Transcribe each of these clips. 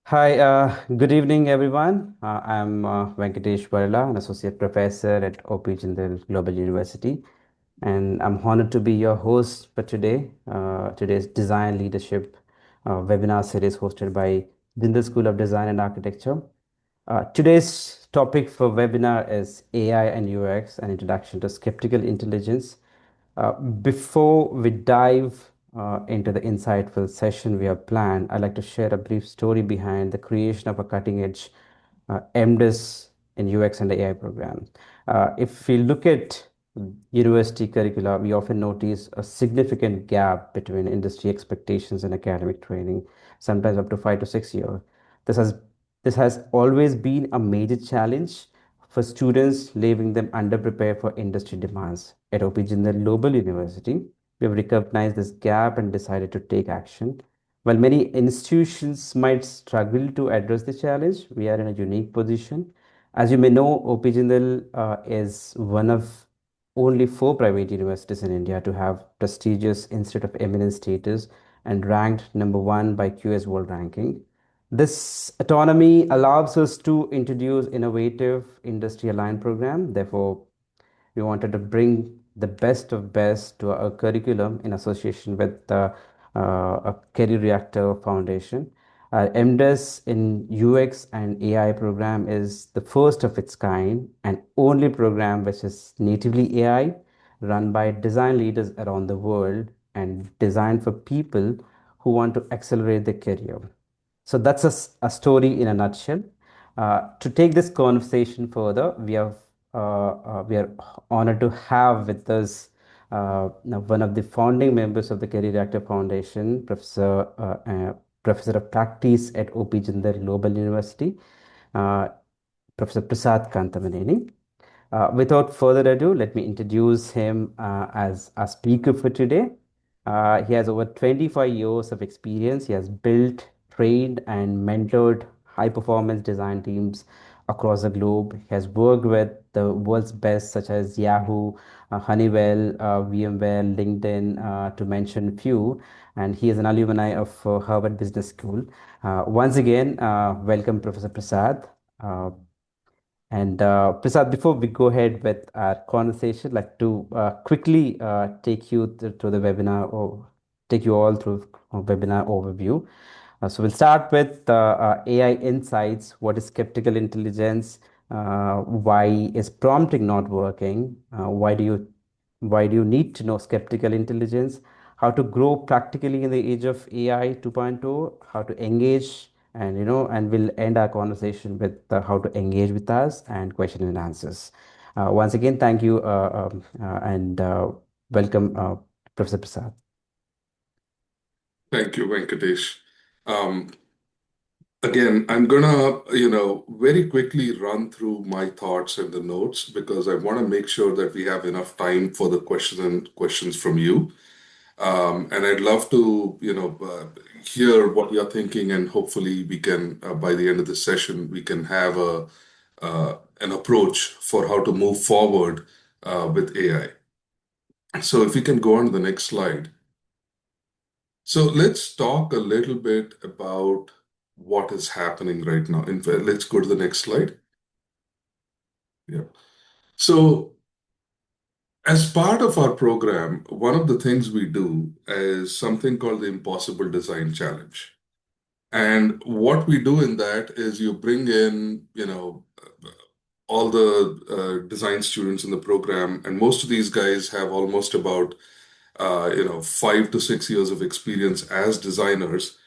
Hi, good evening, everyone. I'm Venkatesh Varla, an associate professor at OP Jindal Global University, and I'm honored to be your host for today's Design Leadership webinar series hosted by Jindal School of Design and Architecture. Today's topic for webinar is AI and UX, an introduction to skeptical intelligence. Before we dive into the insightful session we have planned, I'd like to share a brief story behind the creation of a cutting edge MDiS in UX and AI program. If we look at university curricula, we often notice a significant gap between industry expectations and academic training, sometimes up to 5 to 6 years. This has this has always been a major challenge for students, leaving them underprepared for industry demands. At OP Jindal Global University, we have recognized this gap and decided to take action. While many institutions might struggle to address the challenge, we are in a unique position. As you may know, OP Jindal is one of only four private universities in India to have prestigious Institute of Eminence status and ranked number one by QS World Ranking. This autonomy allows us to introduce innovative industry aligned program. Therefore, we wanted to bring the best of best to our curriculum in association with a Career Reactor Foundation. MDiS in UX and AI program is the first of its kind and only program which is natively AI, run by design leaders around the world and designed for people who want to accelerate their career. So that's a story in a nutshell. To take this conversation further, we are honored to have with us now one of the founding members of the Career Active Foundation, Professor of Practice at OP Jindal Global University, uh, Professor Prasad Kantamaneni. Without further ado, let me introduce him as a speaker for today. He has over 25 years of experience. He has built, trained, and mentored high performance design teams across the globe. He has worked with the world's best, such as Yahoo, Honeywell, VMware, LinkedIn, to mention few. And he is an alumni of Harvard Business School. Once again, welcome, Professor Prasad. Uh, Prasad, before we go ahead with our conversation, I'd like to quickly take you through the webinar or take you all through a webinar overview. So we'll start with AI insights. What is skeptical intelligence? Why is prompting not working? Why do you need to know skeptical intelligence? How to grow practically in the age of AI 2.0? How to engage, and and we'll end our conversation with how to engage with us and question and answers. Once again, thank you and welcome, Professor Prasad. Thank you, Venkatesh. Um, Again, I'm gonna, very quickly run through my thoughts and the notes because I want to make sure that we have enough time for the questions from you. And I'd love to, hear what you're thinking, and hopefully we can, by the end of the session, we can have an approach for how to move forward with AI. So if we can go on to the next slide. So let's talk a little bit about what is happening right now. In fact, let's go to the next slide. Yeah. So as part of our program, one of the things we do is something called the Impossible Design Challenge. And what we do in that is you bring in, all the design students in the program, and most of these guys have almost about, 5 to 6 years of experience as designers,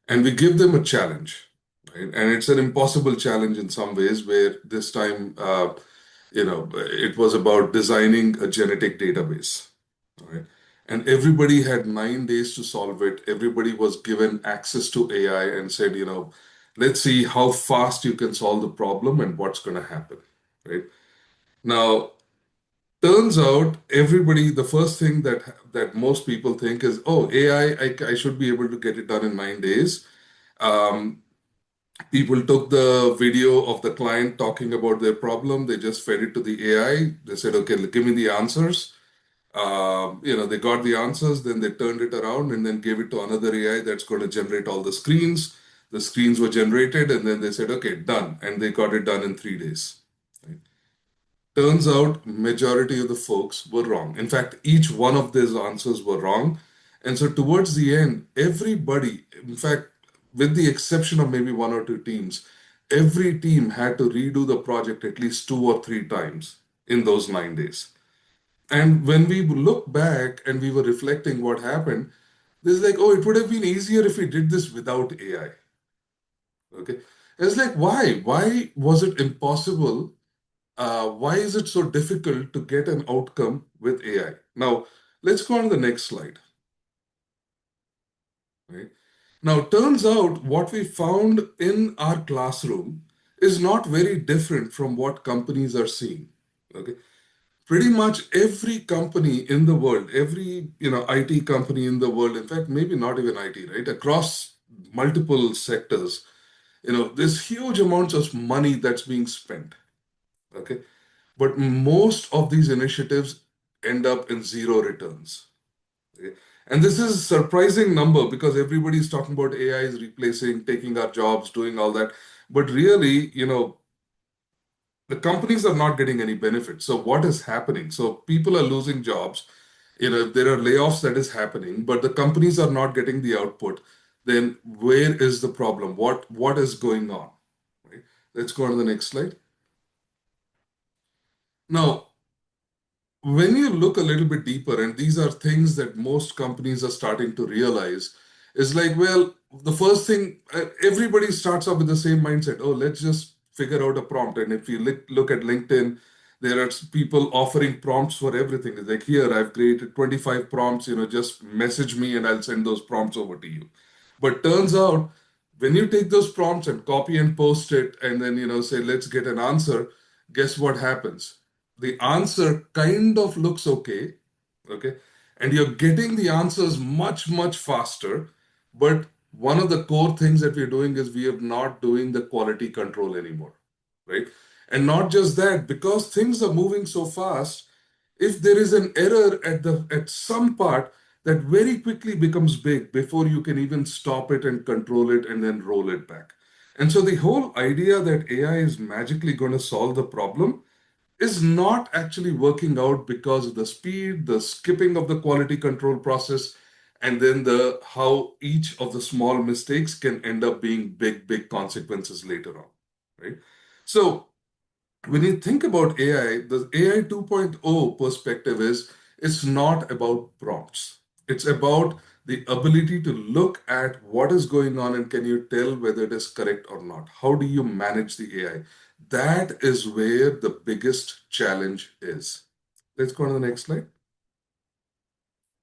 and we give them a challenge, right? And it's an impossible challenge in some ways, where this time, it was about designing a genetic database, right? And everybody had 9 days to solve it. Everybody was given access to AI and said, let's see how fast you can solve the problem and what's going to happen, right? Now, turns out everybody, the first thing that most people think is, oh, AI, I should be able to get it done in 9 days. Um, People took the video of the client talking about their problem. They just fed it to the AI. They said, okay, give me the answers. They got the answers, then they turned it around and then gave it to another AI that's going to generate all the screens. The screens were generated, and then they said, okay, done. And they got it done in 3 days. Right? Turns out, majority of the folks were wrong. In fact, each one of these answers were wrong. And so towards the end, everybody, in fact, with the exception of maybe one or two teams, every team had to redo the project at least 2 or 3 times in those 9 days. And when we look back and we were reflecting what happened, there's like, oh, it would have been easier if we did this without AI. Okay. It's like, why? Why was it impossible? Why is it so difficult to get an outcome with AI? Now, let's go on to the next slide. Right? Now, turns out what we found in our classroom is not very different from what companies are seeing. Okay. Pretty much every company in the world, every IT company in the world, in fact, maybe not even IT, right? Across multiple sectors, there's huge amounts of money that's being spent. Okay. But most of these initiatives end up in zero returns. Okay? And this is a surprising number because everybody's talking about AI is replacing, taking our jobs, doing all that. But really, the companies are not getting any benefit. So what is happening? So people are losing jobs. If there are layoffs that is happening, but the companies are not getting the output, then where is the problem? What is going on? Right? Let's go on to the next slide. Now, when you look a little bit deeper, and these are things that most companies are starting to realize, is like, well, the first thing, everybody starts off with the same mindset. Oh, let's just figure out a prompt. And if you look at LinkedIn, there are people offering prompts for everything. It's like, here, I've created 25 prompts, just message me and I'll send those prompts over to you. But turns out, when you take those prompts and copy and post it, and then, say, let's get an answer, guess what happens? The answer kind of looks okay, okay, and you're getting the answers much, much faster. But one of the core things that we're doing is we are not doing the quality control anymore, right? And not just that, because things are moving so fast, if there is an error at some part, that very quickly becomes big before you can even stop it and control it and then roll it back. And so the whole idea that AI is magically going to solve the problem is not actually working out because of the speed, the skipping of the quality control process, and then the how each of the small mistakes can end up being big, big consequences later on, right? So when you think about AI, the AI 2.0 perspective is it's not about prompts. It's about the ability to look at what is going on and can you tell whether it is correct or not? How do you manage the AI? That is where the biggest challenge is. Let's go on to the next slide.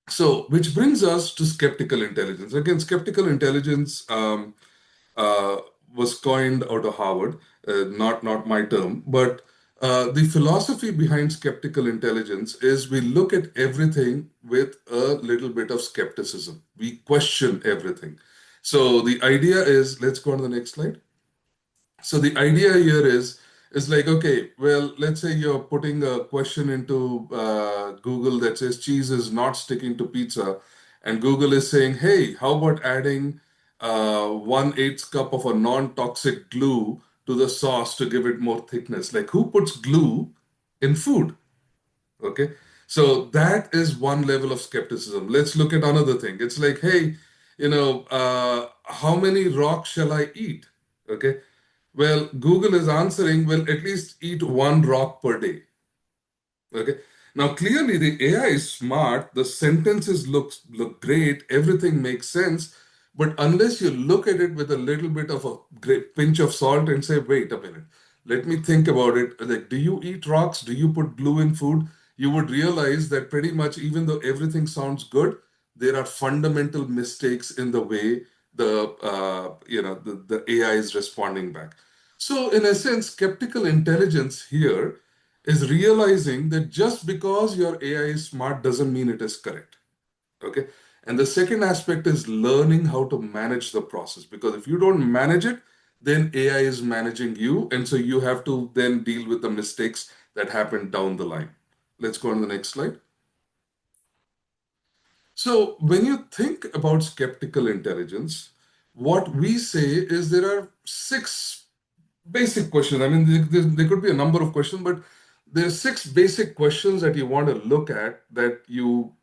So, which brings us to skeptical intelligence. Again, skeptical intelligence uh, was coined out of Harvard, not my term, but the philosophy behind skeptical intelligence is we look at everything with a little bit of skepticism. We question everything. So the idea is, let's go on to the next slide. So the idea here is like, okay, well, let's say you're putting a question into Google that says cheese is not sticking to pizza, and Google is saying, hey, how about adding 1/8 cup of a non-toxic glue to the sauce to give it more thickness? Like, who puts glue in food? Okay. So that is one level of skepticism. Let's look at another thing. It's like, hey, how many rocks shall I eat? Okay. Well, Google is answering, well, at least eat one rock per day. Okay. Now, clearly, the AI is smart. The sentences look great. Everything makes sense. But unless you look at it with a little bit of a great pinch of salt and say, wait a minute, let me think about it. Like, do you eat rocks? Do you put glue in food? You would realize that pretty much, even though everything sounds good, there are fundamental mistakes in the way the AI is responding back. So, in a sense, skeptical intelligence here is realizing that just because your AI is smart doesn't mean it is correct. Okay. And the second aspect is learning how to manage the process because if you don't manage it, then AI is managing you. And so you have to then deal with the mistakes that happen down the line. Let's go on to the next slide. So when you think about skeptical intelligence, what we say is there are six basic questions. I mean, there could be a number of questions, but there are six basic questions that you want to look at, that you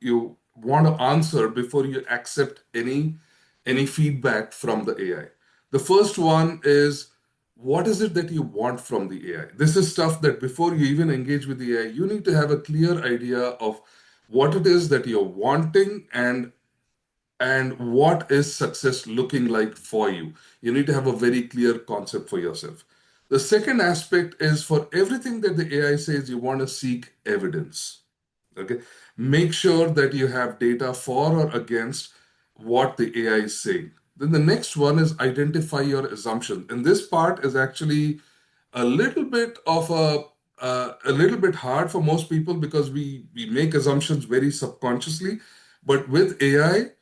want to answer before you accept any feedback from the AI. The first one is, what is it that you want from the AI? This is stuff that before you even engage with the AI, you need to have a clear idea of what it is that you're wanting, and what is success looking like for you. You need to have a very clear concept for yourself. The second aspect is, for everything that the AI says, you want to seek evidence. Okay. Make sure that you have data for or against what the AI is saying. Then the next one is, identify your assumption. And this part is actually a little bit of a little bit hard for most people, because we make assumptions very subconsciously. But with AI,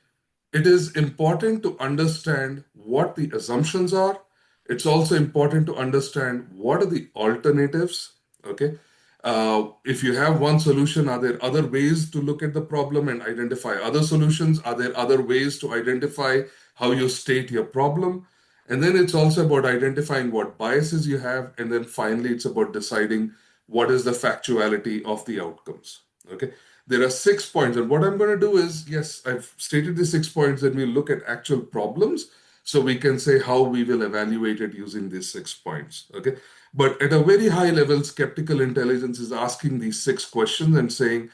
it is important to understand what the assumptions are. It's also important to understand what are the alternatives. Okay. If you have one solution, are there other ways to look at the problem and identify other solutions? Are there other ways to identify how you state your problem? And then it's also about identifying what biases you have. And then finally, it's about deciding what is the factuality of the outcomes. Okay. There are 6 points. And what I'm going to do is, yes, I've stated the 6 points, and we look at actual problems. So we can say how we will evaluate it using these 6 points. Okay. But at a very high level, skeptical intelligence is asking these 6 questions and saying,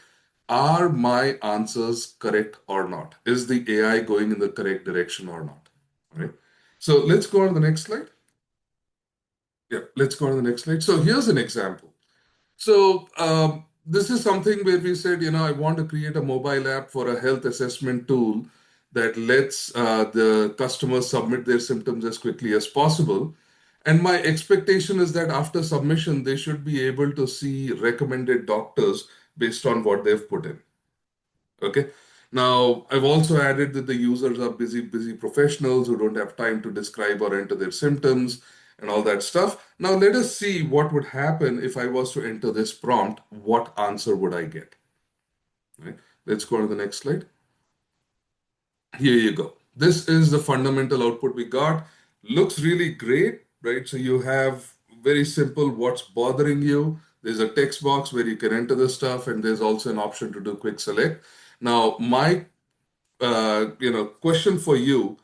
are my answers correct or not? Is the AI going in the correct direction or not? Right. So let's go on to the next slide. Yeah, let's go on to the next slide. So here's an example. So this is something where we said, I want to create a mobile app for a health assessment tool that lets the customers submit their symptoms as quickly as possible. And my expectation is that after submission, they should be able to see recommended doctors based on what they've put in. Okay. Now, I've also added that the users are busy professionals who don't have time to describe or enter their symptoms and all that stuff. Now, let us see what would happen if I was to enter this prompt. What answer would I get? Right? Let's go on to the next slide. Here you go. This is the fundamental output we got. Looks really great, right? So you have very simple, what's bothering you. There's a text box where you can enter the stuff, and there's also an option to do quick select. Now, my question for you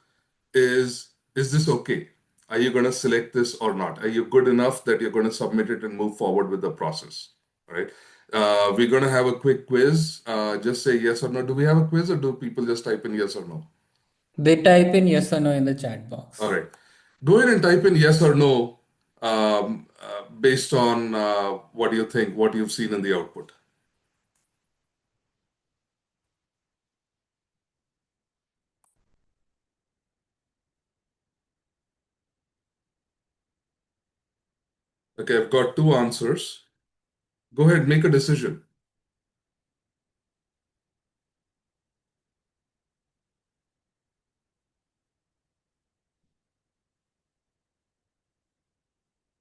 is this okay? Are you going to select this or not? Are you good enough that you're going to submit it and move forward with the process? All right. We're going to have a quick quiz. Just say yes or no. Do we have a quiz, or do people just type in yes or no? They type in yes or no in the chat All box. right. Go ahead and type in yes or no, based on what you think, what you've seen in the output. Okay, I've got two answers. Go ahead, make a decision.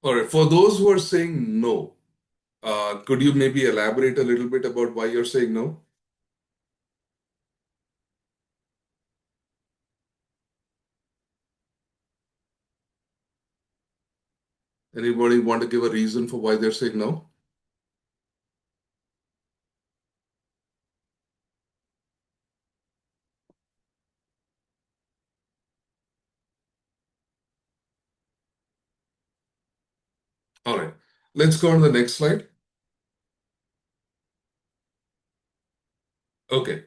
All right. For those who are saying no, could you maybe elaborate a little bit about why you're saying no? Anybody want to give a reason for why they're saying no? All right. Let's go on to the next slide. Okay.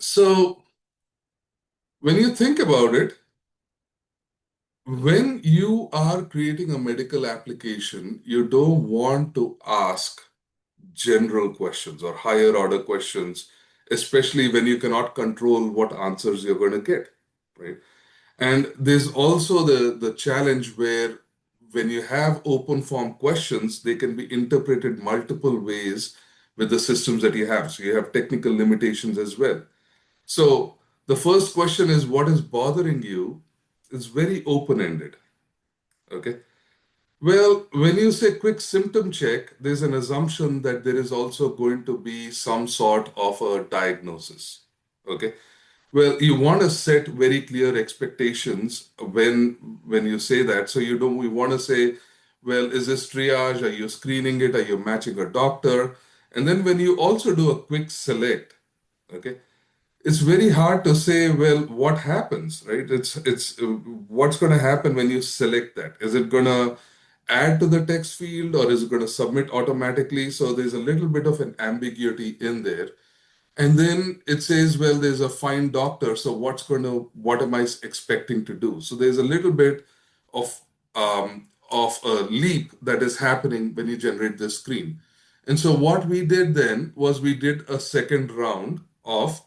So when you think about it, when you are creating a medical application, you don't want to ask general questions or higher order questions, especially when you cannot control what answers you're going to get, right? And there's also the challenge where, when you have open form questions, they can be interpreted multiple ways with the systems that you have. So you have technical limitations as well. So the first question is, what is bothering you? It's very open-ended. Okay. Well, when you say quick symptom check, there's an assumption that there is also going to be some sort of a diagnosis. Okay. Well, you want to set very clear expectations when you say that. So you don't we want to say, well, is this triage? Are you screening it? Are you matching a doctor? And then when you also do a quick select, okay, it's very hard to say, well, what happens, right? It's what's going to happen when you select that? Is it going to add to the text field or is it going to submit automatically? So there's a little bit of an ambiguity in there. And then it says, well, there's a fine doctor, so what am I expecting to do? So there's a little bit of a leap that is happening when you generate this screen. And so what we did then was we did a second round of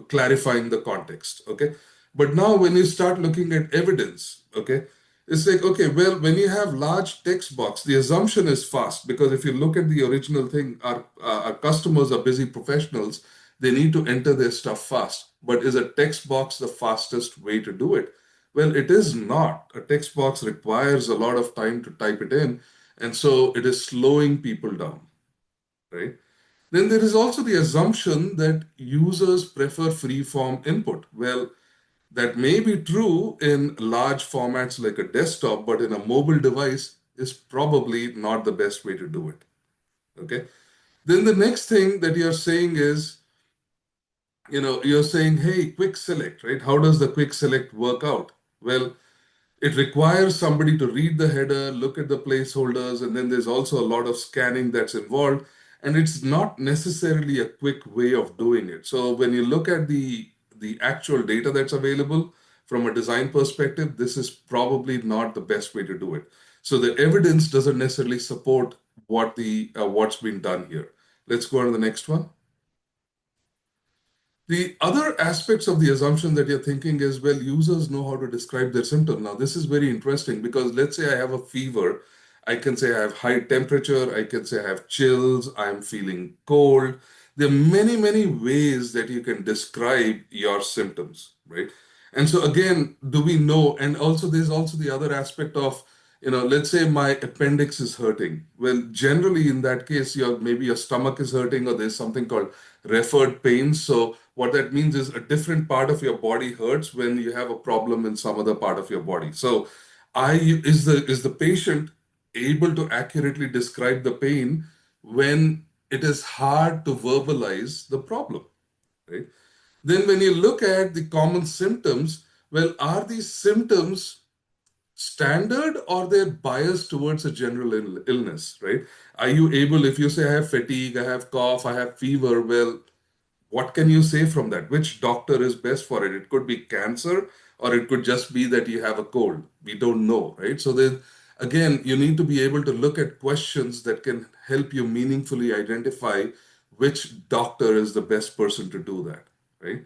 clarifying the context. Okay. But now when you start looking at evidence, okay, it's like, okay, well, when you have large text box, the assumption is fast because if you look at the original thing, our customers are busy professionals. They need to enter their stuff fast. But is a text box the fastest way to do it? Well, it is not. A text box requires a lot of time to type it in. And so it is slowing people down, right? Then there is also the assumption that users prefer free form input. Well, that may be true in large formats like a desktop, but in a mobile device is probably not the best way to do it. Okay. Then the next thing that you're saying is, you're saying, hey, quick select, right? How does the quick select work out? Well, it requires somebody to read the header, look at the placeholders, and then there's also a lot of scanning that's involved. And it's not necessarily a quick way of doing it. So when you look at the actual data that's available from a design perspective, this is probably not the best way to do it. So the evidence doesn't necessarily support what's been done here. Let's go on to the next one. The other aspects of the assumption that you're thinking is, well, users know how to describe their symptom. Now, this is very interesting because let's say I have a fever. I can say I have high temperature. I can say I have chills. I'm feeling cold. There are many, many ways that you can describe your symptoms, right? And so again, do we know? And also, there's also the other aspect of, let's say my appendix is hurting. Well, generally in that case, maybe your stomach is hurting or there's something called referred pain. So what that means is a different part of your body hurts when you have a problem in some other part of your body. So is the patient able to accurately describe the pain when it is hard to verbalize the problem, right? Then when you look at the common symptoms, well, are these symptoms standard or they're biased towards a general illness, right? Are you able, if you say I have fatigue, I have cough, I have fever, well, what can you say from that? Which doctor is best for it? It could be cancer or it could just be that you have a cold. We don't know, right? So then again, you need to be able to look at questions that can help you meaningfully identify which doctor is the best person to do that, right?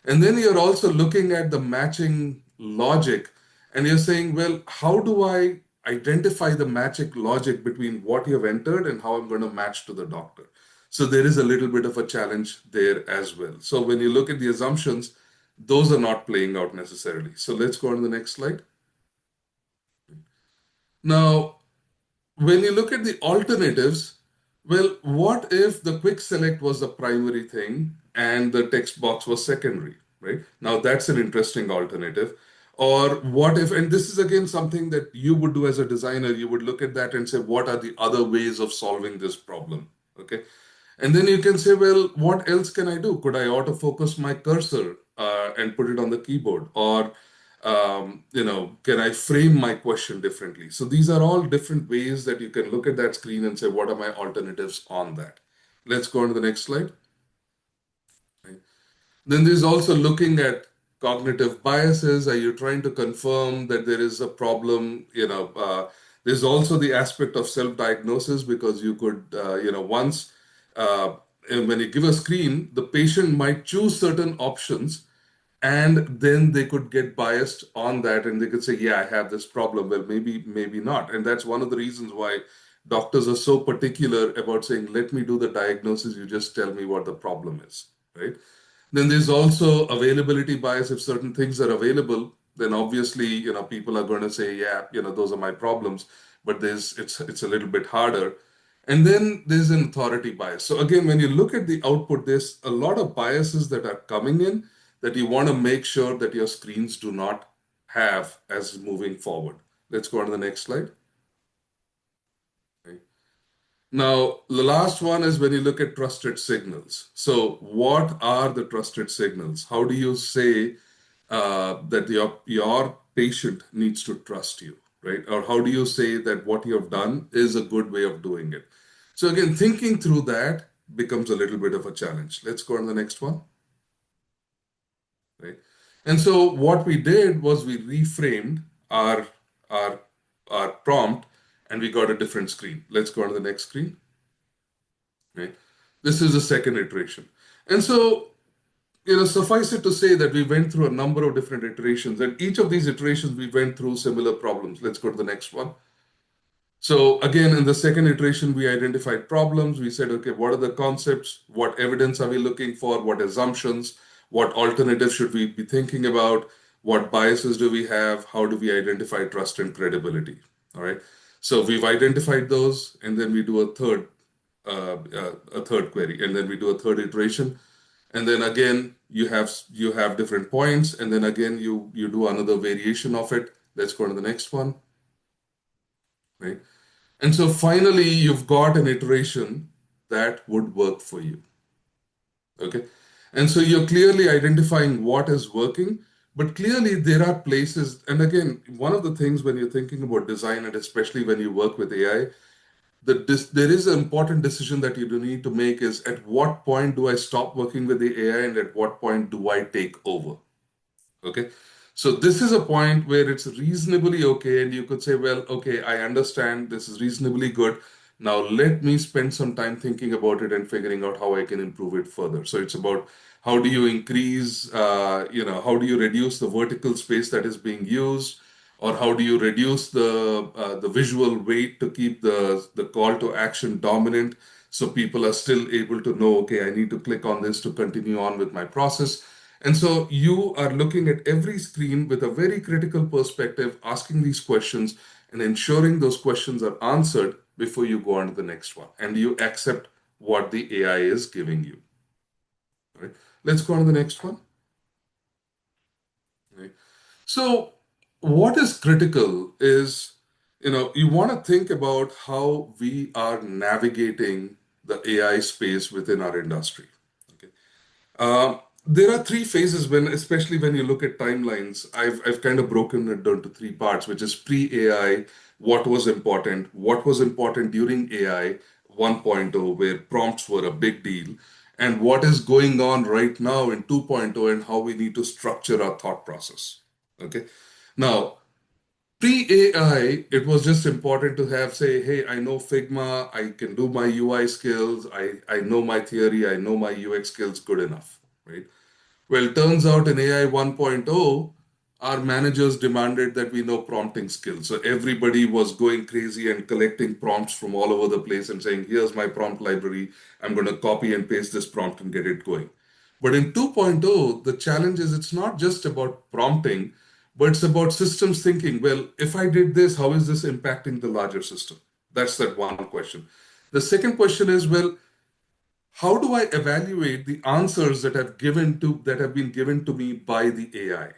And then you're also looking at the matching logic and you're saying, well, how do I identify the matching logic between what you've entered and how I'm going to match to the doctor? So there is a little bit of a challenge there as well. So when you look at the assumptions, those are not playing out necessarily. So let's go on to the next slide. Now, when you look at the alternatives, well, what if the quick select was the primary thing and the text box was secondary, right? Now, that's an interesting alternative. Or what if, and this is again something that you would do as a designer, you would look at that and say, what are the other ways of solving this problem? Okay. And then you can say, well, what else can I do? Could I autofocus my cursor and put it on the keyboard? Or, can I frame my question differently? So these are all different ways that you can look at that screen and say, what are my alternatives on that? Let's go on to the next slide. Right. Then there's also looking at cognitive biases. Are you trying to confirm that there is a problem? There's also the aspect of self-diagnosis because you could, once when you give a screen, the patient might choose certain options and then they could get biased on that and they could say, yeah, I have this problem. Well, maybe not. And that's one of the reasons why doctors are so particular about saying, let me do the diagnosis. You just tell me what the problem is, right? Then there's also availability bias. If certain things are available, then obviously, people are going to say, yeah, those are my problems, but it's a little bit harder. And then there's an authority bias. So again, when you look at the output, there's a lot of biases that are coming in that you want to make sure that your screens do not have as moving forward. Let's go on to the next slide. Okay. Now, the last one is when you look at trusted signals. So what are the trusted signals? How do you say that your patient needs to trust you, right? Or how do you say that what you have done is a good way of doing it? So again, thinking through that becomes a little bit of a challenge. Let's go on to the next one, right? And so what we did was we reframed our our prompt and we got a different screen. Let's go on to the next screen, right? This is the second iteration. And so suffice it to say that we went through a number of different iterations, and each of these iterations we went through similar problems. Let's go to the next one. So again, in the second iteration, we identified problems. We said, okay, what are the concepts? What evidence are we looking for? What assumptions? What alternatives should we be thinking about? What biases do we have? How do we identify trust and credibility? All right. So we've identified those, and then we do a third query, and then we do a third iteration, and then again you have different points, and then again you do another variation of it. Let's go to the next one, right? And so finally, you've got an iteration that would work for you. Okay. And so you're clearly identifying what is working, but clearly there are places. And again, one of the things when you're thinking about design, and especially when you work with AI, there is an important decision that you do need to make is at what point do I stop working with the AI and at what point do I take over? Okay. So this is a point where it's reasonably okay, and you could say, well, okay, I understand this is reasonably good. Now let me spend some time thinking about it and figuring out how I can improve it further. So it's about how do you increase, how do you reduce the vertical space that is being used, or how do you reduce the visual weight to keep the call to action dominant, so people are still able to know, okay, I need to click on this to continue on with my process. And so you are looking at every screen with a very critical perspective, asking these questions and ensuring those questions are answered before you go on to the next one. And you accept what the AI is giving you. Right? Let's go on to the next one. Right? So what is critical is, you want to think about how we are navigating the AI space within our industry. Okay. There are three phases especially when you look at timelines. I've kind of broken it down to three parts, which is pre-AI, what was important during AI 1.0, where prompts were a big deal, and what is going on right now in 2.0 and how we need to structure our thought process. Okay. Now, pre-AI, it was just important to have, say, hey, I know Figma, I can do my UI skills, I know my theory, I know my UX skills good enough, right? Well, it turns out in AI 1.0, our managers demanded that we know prompting skills. So everybody was going crazy and collecting prompts from all over the place and saying, here's my prompt library. I'm going to copy and paste this prompt and get it going. But in 2.0, the challenge is it's not just about prompting, but it's about systems thinking. Well, if I did this, how is this impacting the larger system? That's that one question. The second question is, well, how do I evaluate the answers that have been given to me by the AI?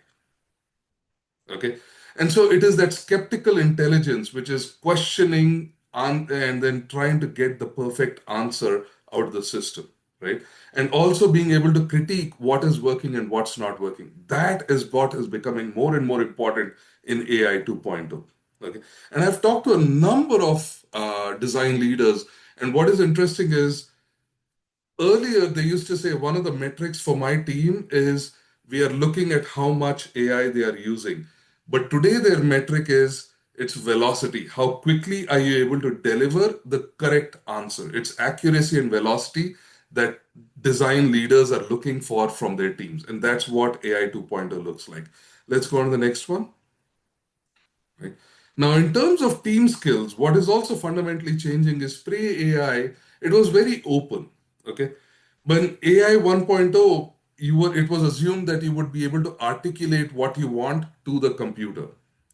Okay. And so it is that skeptical intelligence, which is questioning and then trying to get the perfect answer out of the system, right? And also being able to critique what is working and what's not working. That is what is becoming more and more important in AI 2.0. Okay. And I've talked to a number of design leaders. And what is interesting is earlier they used to say one of the metrics for my team is we are looking at how much AI they are using. But today their metric is its velocity. How quickly are you able to deliver the correct answer? It's accuracy and velocity that design leaders are looking for from their teams. And that's what AI 2.0 looks like. Let's go on to the next one. Right. Now, in terms of team skills, what is also fundamentally changing is pre-AI, it was very open. Okay. When AI 1.0, it was assumed that you would be able to articulate what you want to the computer.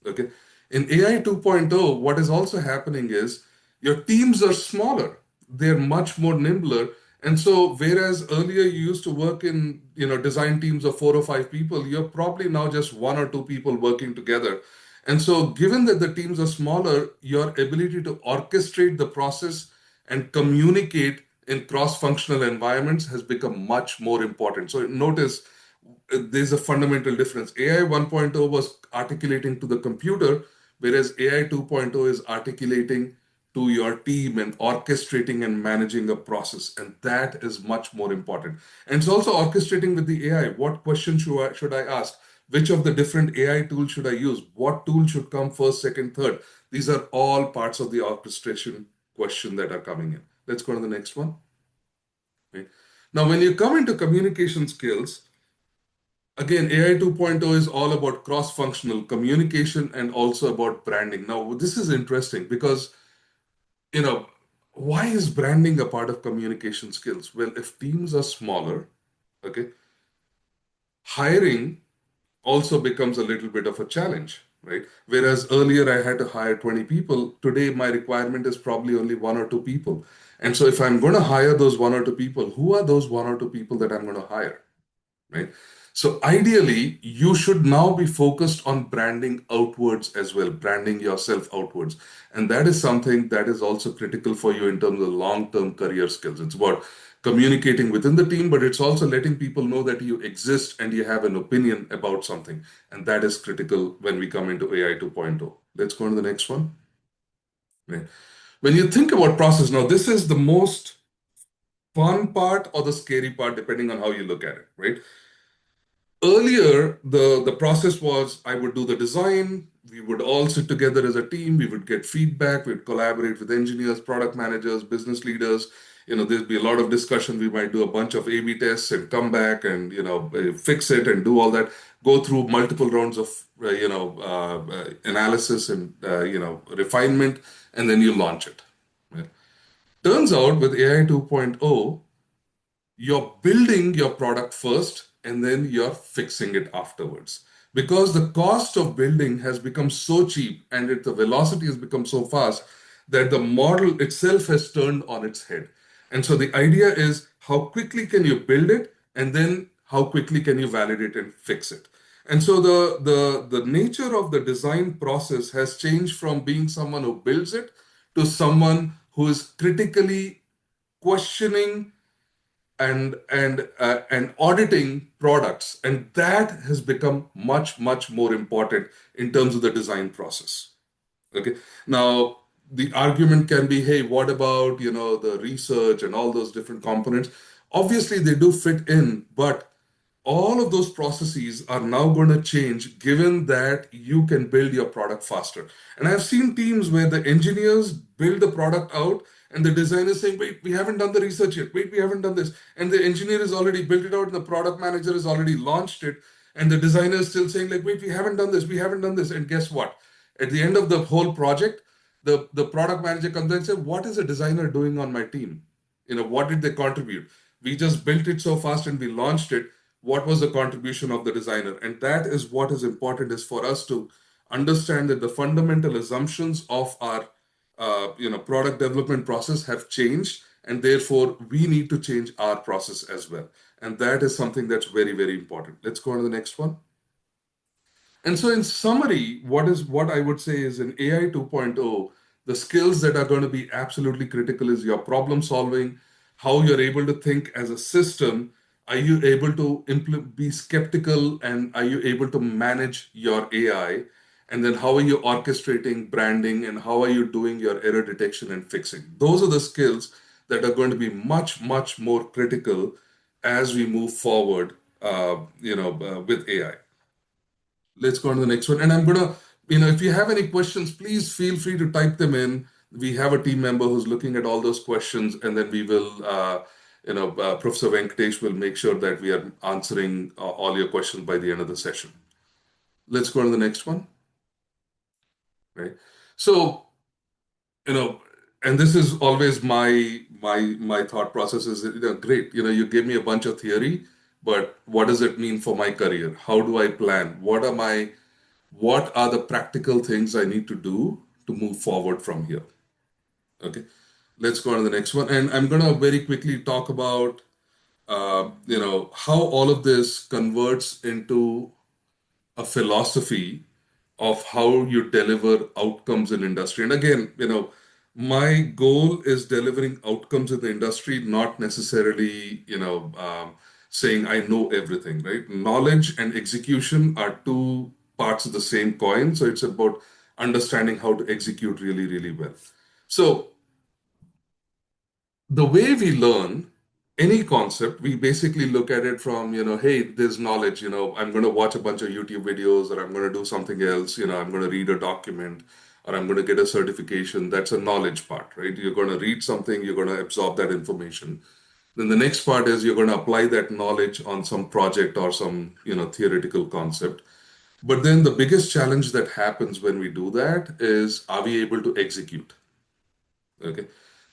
Okay. In AI 2.0, what is also happening is your teams are smaller, they're much more nimbler, And so, whereas earlier you used to work in, design teams of 4 or 5 people, you're probably now just 1 or 2 people working together. And so, given that the teams are smaller, your ability to orchestrate the process and communicate in cross-functional environments has become much more important. So, notice there's a fundamental difference. AI 1.0 was articulating to the computer, whereas AI 2.0 is articulating to your team and orchestrating and managing a process. And that is much more important. And it's also orchestrating with the AI. What question should I ask? Which of the different AI tools should I use? What tool should come first, second, third? These are all parts of the orchestration question that are coming in. Let's go to the next one. Right. Now, when you come into communication skills, again, AI 2.0 is all about cross-functional communication and also about branding. Now, this is interesting because, you know, why is branding a part of communication skills? Well, if teams are smaller, okay, hiring also becomes a little bit of a challenge, right? Whereas earlier I had to hire 20 people, today my requirement is probably only 1 or 2 people. And so if I'm going to hire those 1 or 2 people, who are those 1 or 2 people that I'm going to hire? Right? So ideally, you should now be focused on branding outwards as well, branding yourself outwards. And that is something that is also critical for you in terms of long-term career skills. It's about communicating within the team, but it's also letting people know that you exist and you have an opinion about something. And that is critical when we come into AI 2.0. Let's go on to the next one. Right. When you think about process, now this is the most fun part or the scary part, depending on how you look at it, right? Earlier, the process was I would do the design, we would all sit together as a team, we would get feedback, we'd collaborate with engineers, product managers, business leaders. There'd be a lot of discussion. We might do a bunch of A/B tests and come back and fix it and do all that. Go through multiple rounds of analysis and refinement, and then you launch it. Right? Turns out with AI 2.0, you're building your product first and then you're fixing it afterwards. Because the cost of building has become so cheap and the velocity has become so fast that the model itself has turned on its head. And so the idea is how quickly can you build it and then how quickly can you validate and fix it. And so the nature of the design process has changed from being someone who builds it to someone who is critically questioning and auditing products, and that has become much more important in terms of the design process. Okay, now the argument can be, hey, what about the research and all those different components? Obviously, they do fit in, but all of those processes are now going to change given that you can build your product faster. And I've seen teams where the engineers build the product out and the designer is saying, wait, we haven't done the research yet. Wait, we haven't done this. And the engineer has already built it out and the product manager has already launched it. And the designer is still saying, like, wait, we haven't done this. We haven't done this. And guess what? At the end of the whole project, the product manager comes and says, what is a designer doing on my team? What did they contribute? We just built it so fast and we launched it. What was the contribution of the designer? And that is what is important, is for us to understand that the fundamental assumptions of our product development process have changed, and therefore we need to change our process as well. And that is something that's very important. Let's go on to the next one. And so in summary, what I would say is in AI 2.0, the skills that are going to be absolutely critical is your problem solving, how you're able to think as a system. Are you able to be skeptical, and are you able to manage your AI? And then how are you orchestrating branding, and how are you doing your error detection and fixing? Those are the skills that are going to be much more critical as we move forward with AI. Let's go on to the next one. And I'm gonna, if you have any questions, please feel free to type them in. We have a team member who's looking at all those questions, and then we will, Professor Venkatesh will make sure that we are answering all your questions by the end of the session. Let's go on to the next one. Right. So, and this is always my thought process is, great, you give me a bunch of theory, but what does it mean for my career? How do I plan? What are the practical things I need to do to move forward from here? Okay. let's go on to the next one. And I'm going to very quickly talk about, how all of this converts into a philosophy of how you deliver outcomes in industry. And again, my goal is delivering outcomes in the industry, not necessarily, saying I know everything, right? Knowledge and execution are two parts of the same coin. So it's about understanding how to execute really, really well. So the way we learn any concept, we basically look at it from, hey, there's knowledge, I'm going to watch a bunch of YouTube videos, or I'm going to do something else, I'm going to read a document, or I'm going to get a certification. That's a knowledge part, right? You're going to read something, you're going to absorb that information. Then the next part is you're going to apply that knowledge on some project or some, theoretical concept. But then the biggest challenge that happens when we do that is, are we able to execute? Okay.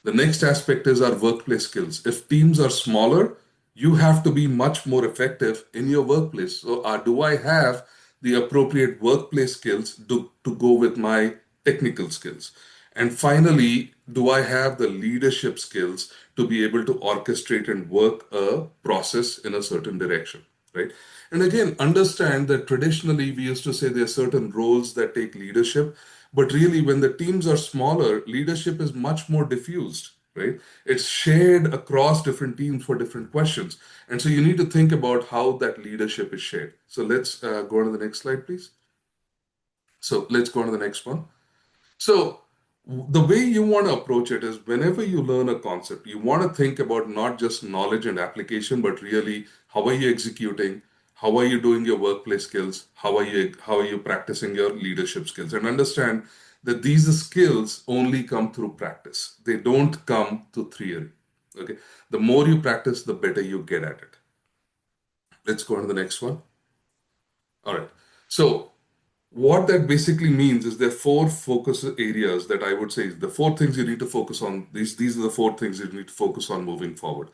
The next aspect is our workplace skills. If teams are smaller, you have to be much more effective in your workplace. So, do I have the appropriate workplace skills to go with my technical skills? And finally, do I have the leadership skills to be able to orchestrate and work a process in a certain direction, right? And again, understand that traditionally we used to say there are certain roles that take leadership, but really, when the teams are smaller, leadership is much more diffused, right? It's shared across different teams for different questions. And so you need to think about how that leadership is shared. So let's go on to the next slide, please. So let's go on to the next one. So the way you want to approach it is, whenever you learn a concept, you want to think about not just knowledge and application, but really how are you executing? How are you doing your workplace skills? How are you practicing your leadership skills? And understand that these skills only come through practice. They don't come through theory. Okay. The more you practice, the better you get at it. Let's go on to the next one. All right. So what that basically means is there are four focus areas that I would say the four things you need to focus on. These are the four things you need to focus on moving forward.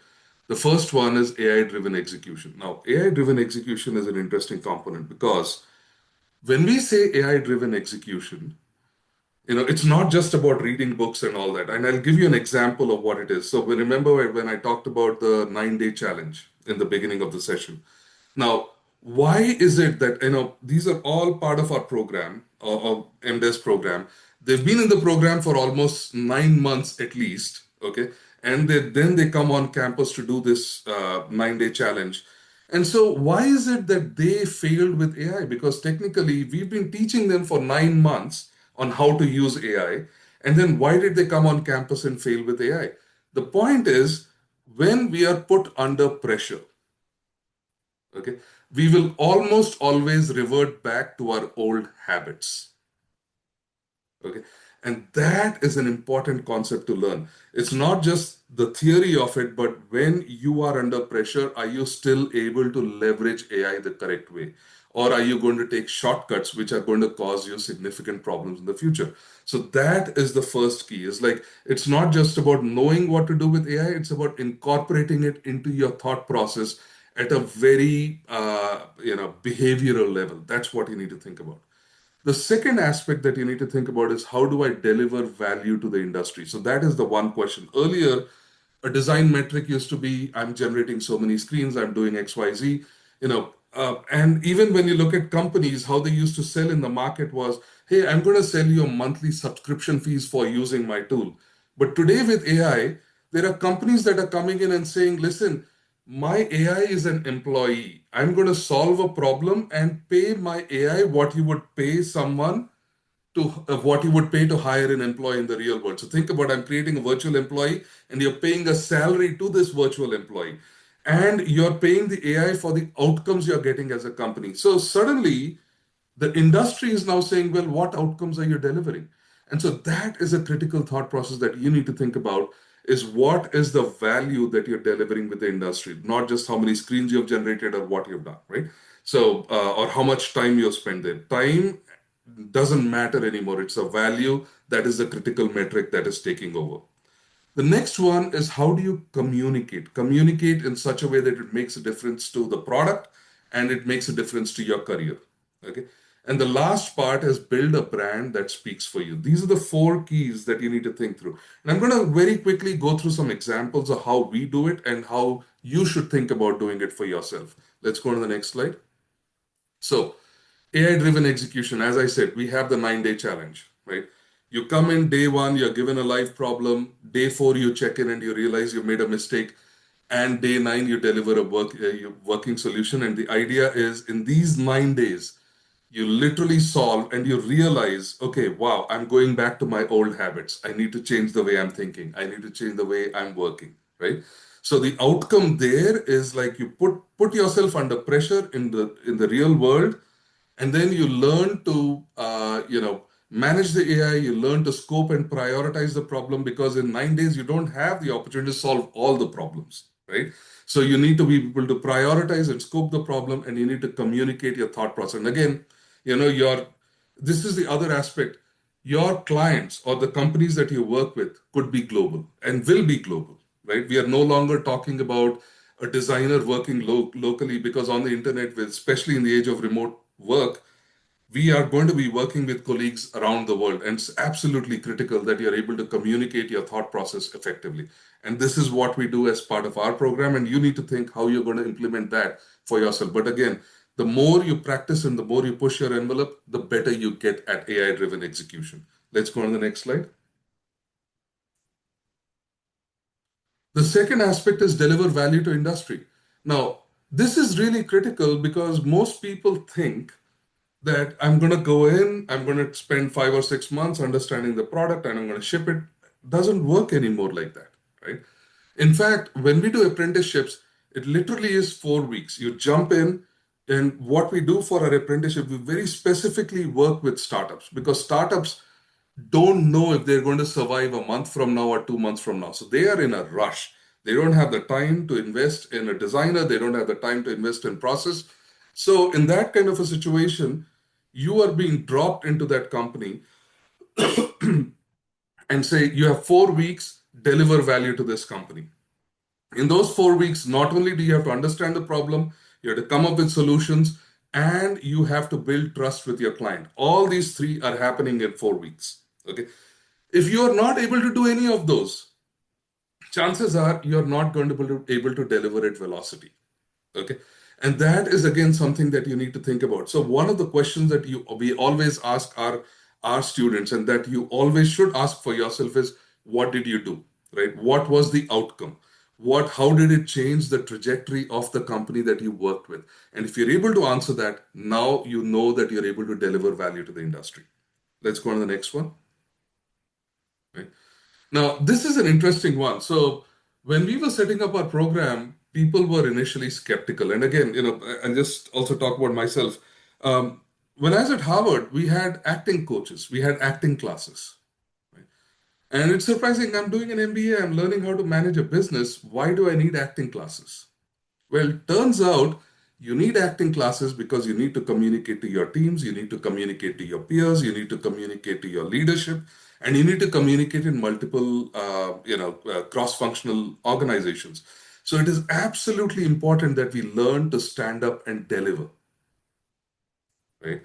The first one is AI driven execution. Now, AI driven execution is an interesting component because when we say AI driven execution, it's not just about reading books and all that. And I'll give you an example of what it is. So remember when I talked about the 9-day challenge in the beginning of the session. Now, why is it that, these are all part of our program, or MDES program. They've been in the program for almost 9 months at least, okay? And then they come on campus to do this 9-day challenge. And so why is it that they failed with AI? Because technically we've been teaching them for 9 months on how to use AI. And then why did they come on campus and fail with AI? The point is, when we are put under pressure, okay, we will almost always revert back to our old habits. Okay. And that is an important concept to learn. It's not just the theory of it, but when you are under pressure, are you still able to leverage AI the correct way? Or are you going to take shortcuts which are going to cause you significant problems in the future? So that is the first key. Is like, it's not just about knowing what to do with AI, it's about incorporating it into your thought process at a very behavioral level. That's what you need to think about. The second aspect that you need to think about is, how do I deliver value to the industry? So that is the one question. Earlier, a design metric used to be, I'm generating so many screens, I'm doing XYZ, and even when you look at companies, how they used to sell in the market was, hey, I'm going to sell you a monthly subscription fees for using my tool. But today with AI, there are companies that are coming in and saying, listen, my AI is an employee. I'm going to solve a problem and pay my AI what you would pay someone to what you would pay to hire an employee in the real world. So think about, I'm creating a virtual employee and you're paying a salary to this virtual employee. And you're paying the AI for the outcomes you're getting as a company. So suddenly the industry is now saying, well, what outcomes are you delivering? And so that is a critical thought process that you need to think about, is what is the value that you're delivering with the industry, not just how many screens you've generated or what you've done, right? So, or how much time you spend there. Time doesn't matter anymore. It's a value that is the critical metric that is taking over. The next one is, how do you communicate? Communicate in such a way that it makes a difference to the product and it makes a difference to your career. Okay. And the last part is build a brand that speaks for you. These are the four keys that you need to think through. And I'm going to very quickly go through some examples of how we do it and how you should think about doing it for yourself. Let's go to the next slide. So, AI-driven execution, as I said, we have the 9-day challenge, right? You come in day one, you're given a live problem. Day four, you check in and you realize you made a mistake. And day nine, you deliver a working solution. And the idea is in these 9 days, you literally solve and you realize, okay, wow, I'm going back to my old habits. I need to change the way I'm thinking. I need to change the way I'm working, right? So the outcome there is like you put yourself under pressure in the real world, and then you learn to manage the AI. You learn to scope and prioritize the problem because in 9 days you don't have the opportunity to solve all the problems, right? So you need to be able to prioritize and scope the problem, and you need to communicate your thought process. And again, your this is the other aspect. Your clients or the companies that you work with could be global and will be global, right? We are no longer talking about a designer working locally, because on the internet, especially in the age of remote work, we are going to be working with colleagues around the world. And it's absolutely critical that you're able to communicate your thought process effectively. And this is what we do as part of our program. And you need to think how you're going to implement that for yourself. But again, the more you practice and the more you push your envelope, the better you get at AI driven execution. Let's go on the next slide. The second aspect is deliver value to industry. Now, this is really critical because most people think that I'm going to go in, I'm going to spend 5 or 6 months understanding the product and I'm going to ship it. Doesn't work anymore like that, right? In fact, when we do apprenticeships, it literally is 4 weeks. You jump in, and what we do for our apprenticeship, we very specifically work with startups because startups don't know if they're going to survive a month from now or 2 months from now. So they are in a rush. They don't have the time to invest in a designer. They don't have the time to invest in process. So in that kind of a situation, you are being dropped into that company and say, you have 4 weeks, deliver value to this company. In those 4 weeks, not only do you have to understand the problem, you have to come up with solutions, and you have to build trust with your client. All these three are happening in 4 weeks. Okay. If you are not able to do any of those, chances are you're not going to be able to deliver at velocity. Okay. And that is again something that you need to think about. So one of the questions that we always ask our students, and that you always should ask for yourself, is what did you do? Right? What was the outcome? How did it change the trajectory of the company that you worked with? And if you're able to answer that, now you know that you're able to deliver value to the industry. Let's go on to the next one. Right? Now, this is an interesting one. So, when we were setting up our program, people were initially skeptical. And again, and just also talk about myself. When I was at Harvard, we had acting coaches, we had acting classes. Right? And it's surprising, I'm doing an MBA, I'm learning how to manage a business. Why do I need acting classes? Well, it turns out you need acting classes because you need to communicate to your teams, you need to communicate to your peers, you need to communicate to your leadership, and you need to communicate in multiple, cross-functional organizations. So it is absolutely important that we learn to stand up and deliver, right?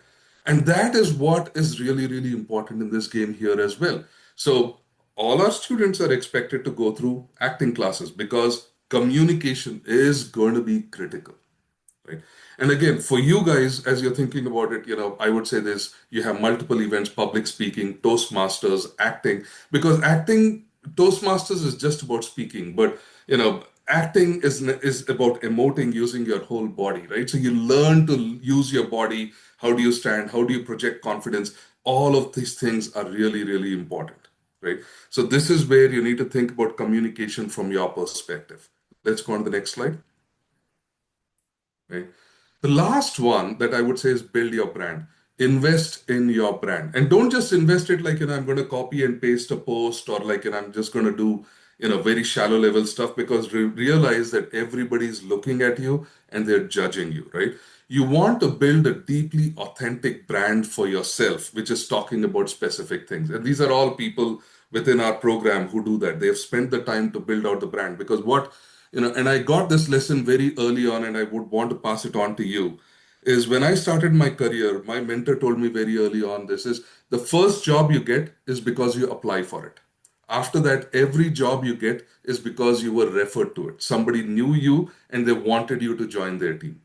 And that is what is really, really important in this game here as well. So all our students are expected to go through acting classes because communication is going to be critical, right? And again, for you guys, as you're thinking about it, I would say this: you have multiple events, public speaking, Toastmasters, acting, because acting, Toastmasters is just about speaking, but acting is about emoting using your whole body, right? So you learn to use your body. How do you stand? How do you project confidence? All of these things are really, really important, right? So this is where you need to think about communication from your perspective. Let's go on to the next slide. Right. The last one that I would say is build your brand. Invest in your brand. And don't just invest it like, I'm going to copy and paste a post, or like, I'm just going to do, very shallow level stuff, because realize that everybody's looking at you and they're judging you, right? You want to build a deeply authentic brand for yourself, which is talking about specific things. And these are all people within our program who do that. They've spent the time to build out the brand, because and I got this lesson very early on, and I would want to pass it on to you. is when I started my career, my mentor told me very early on this is the first job you get is because you apply for it. After that, every job you get is because you were referred to it. Somebody knew you and they wanted you to join their team.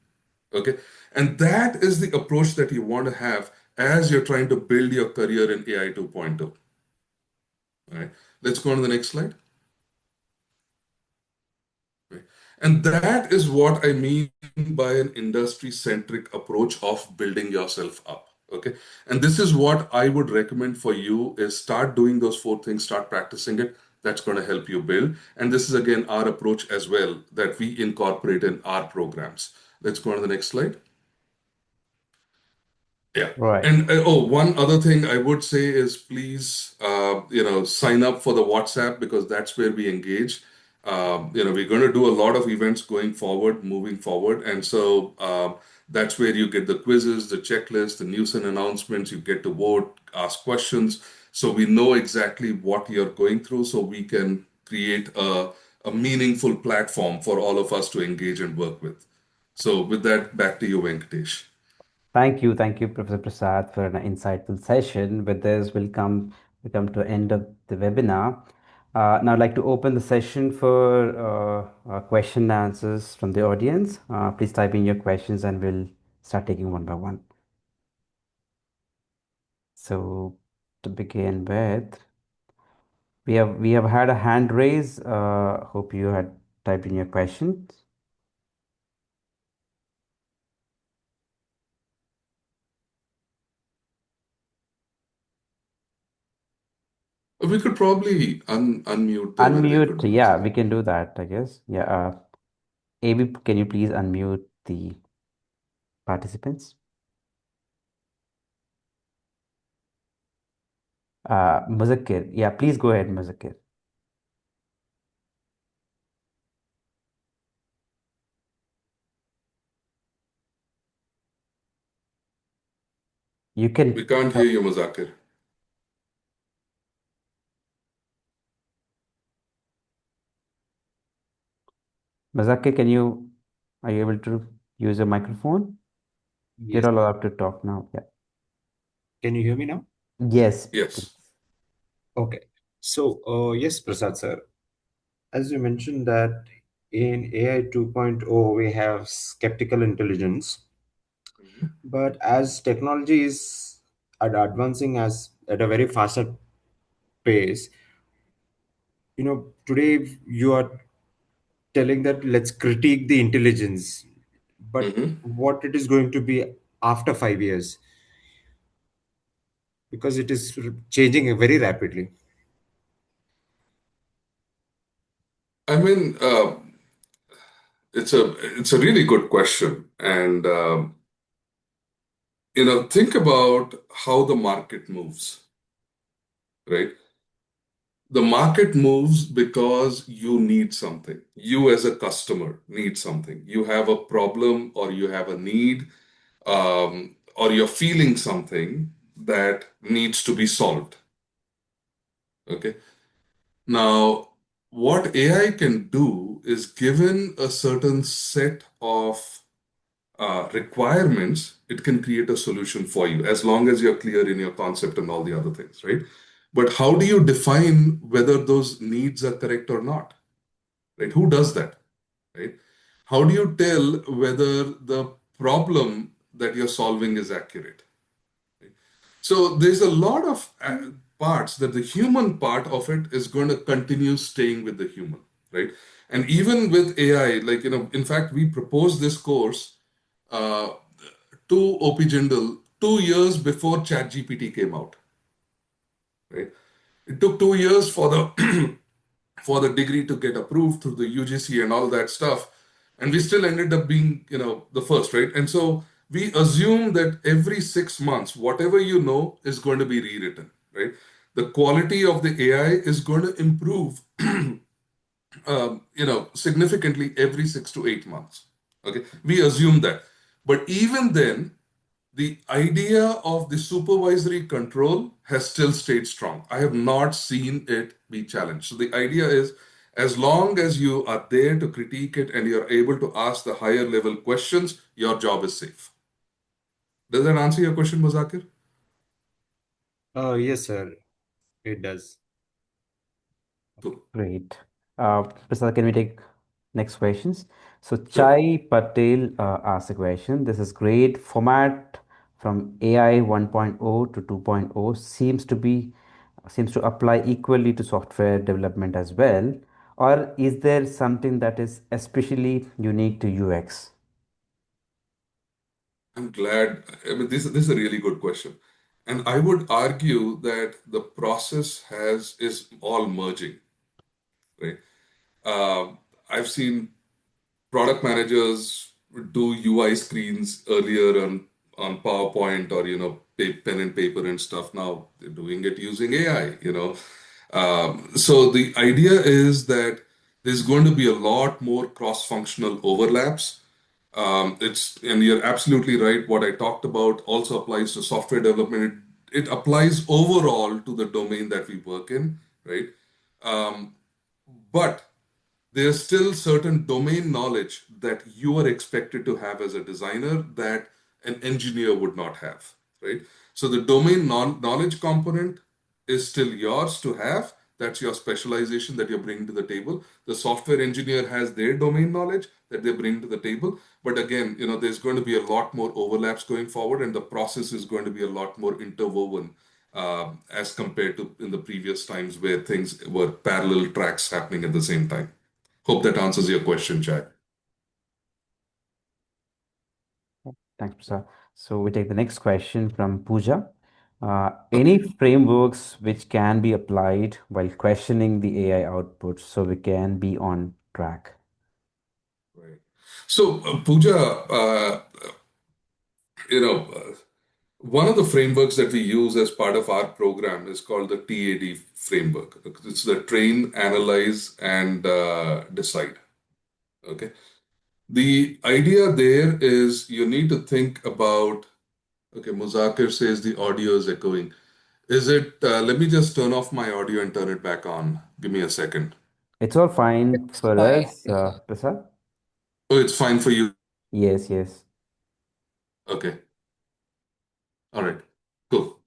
Okay. And that is the approach that you want to have as you're trying to build your career in AI 2.0. All right. Let's go on to the next slide. Right. And that is what I mean by an industry-centric approach of building yourself up. Okay. And this is what I would recommend for you is start doing those four things, start practicing it. That's going to help you build. And this is again our approach as well that we incorporate in our programs. Let's go on to the next slide. Yeah. Right. And oh, one other thing I would say is please, sign up for the WhatsApp because that's where we engage. We're going to do a lot of events going forward, moving forward. And so that's where you get the quizzes, the checklist, the news and announcements. You get to vote, ask questions. So we know exactly what you're going through so we can create a meaningful platform for all of us to engage and work with. So with that, back to you, Venkatesh. Thank you, Professor Prasad, for an insightful session. With this, we come to the end of the webinar. Now, I'd like to open the session for question and answers from the audience. Please type in your questions, and we'll start taking one by one. So, to begin with, we have had a hand raise. Hope you had typed in your questions. We could probably unmute them and they Unmute. could Yeah, we speak. can do that, I guess. Yeah. AB, can you please unmute the participants? Muzakkir. Yeah, please go ahead, Muzakkir. You We can can't hear talk. you, Mazakir. Muzakkir, are you able to use your microphone? You're Yes. all allowed to talk now. Yeah. Can you hear me now? Yes, please. Yes. Okay. So, yes, Prasad sir, as you mentioned that in AI 2.0 we have skeptical intelligence, but as technology is advancing as at a very faster pace, today you are telling that let's critique the intelligence, but hmm what it is going to be after 5 years, because it is changing very rapidly. I mean, it's a really good question, and think about how the market moves, right? The market moves because you need something. You as a customer need something. You have a problem or you have a need, or you're feeling something that needs to be solved. Okay. Now, what AI can do is given a certain set of requirements, it can create a solution for you as long as you're clear in your concept and all the other things, right? But how do you define whether those needs are correct or not, right? Who does that, right? How do you tell whether the problem that you're solving is accurate? So there's a lot of parts that the human part of it is going to continue staying with the human, right? And even with AI, in fact, we proposed this course uh, to OP Jindal 2 years before ChatGPT came out, right? It took 2 years for the for the degree to get approved through the UGC and all that stuff. And we still ended up being, the first, right? And so we assume that every 6 months, whatever you know is going to be rewritten, right? The quality of the AI is going to improve, significantly every 6 to 8 months. Okay, we assume that. But even then, the idea of the supervisory control has still stayed strong. I have not seen it be challenged. So the idea is as long as you are there to critique it and you're able to ask the higher level questions, your job is safe. Does that answer your question, Muzakir? Yes, sir, it does. Cool. Great. Prasad, can we take next questions? So Sure. Chai Patel asked a question. This is great. Format from AI 1.0 to 2.0 seems to apply equally to software development as well. Or is there something that is especially unique to UX? I'm glad. I mean, this is a really good question. And I would argue that the process is all merging, right? I've seen product managers do UI screens earlier on PowerPoint or pen and paper and stuff. Now they're doing it using AI. So the idea is that there's going to be a lot more cross-functional overlaps. And you're absolutely right. What I talked about also applies to software development. It applies overall to the domain that we work in, right? Um, but there's still certain domain knowledge that you are expected to have as a designer that an engineer would not have, right? So the domain knowledge component is still yours to have. That's your specialization that you're bringing to the table. The software engineer has their domain knowledge that they bring to the table. But again, there's going to be a lot more overlaps going forward, and the process is going to be a lot more interwoven as compared to in the previous times where things were parallel tracks happening at the same time. Hope that answers your question, Chad. Thanks, Prasad. So we take the next question from Pooja. Any frameworks which can be applied while questioning the AI output so we can be on track? Right. So, Pooja, you know, uh, one of the frameworks that we use as part of our program is called the TAD framework. It's the train, analyze, and decide. Okay. The idea there is you need to think about, okay, Muzakir says the audio is echoing. Let me just turn off my audio and turn it back on. Give me a second. It's all fine It's for fine. us, Yeah. Prasad. Oh, it's fine for you. Yes, yes. Okay. All right. Cool.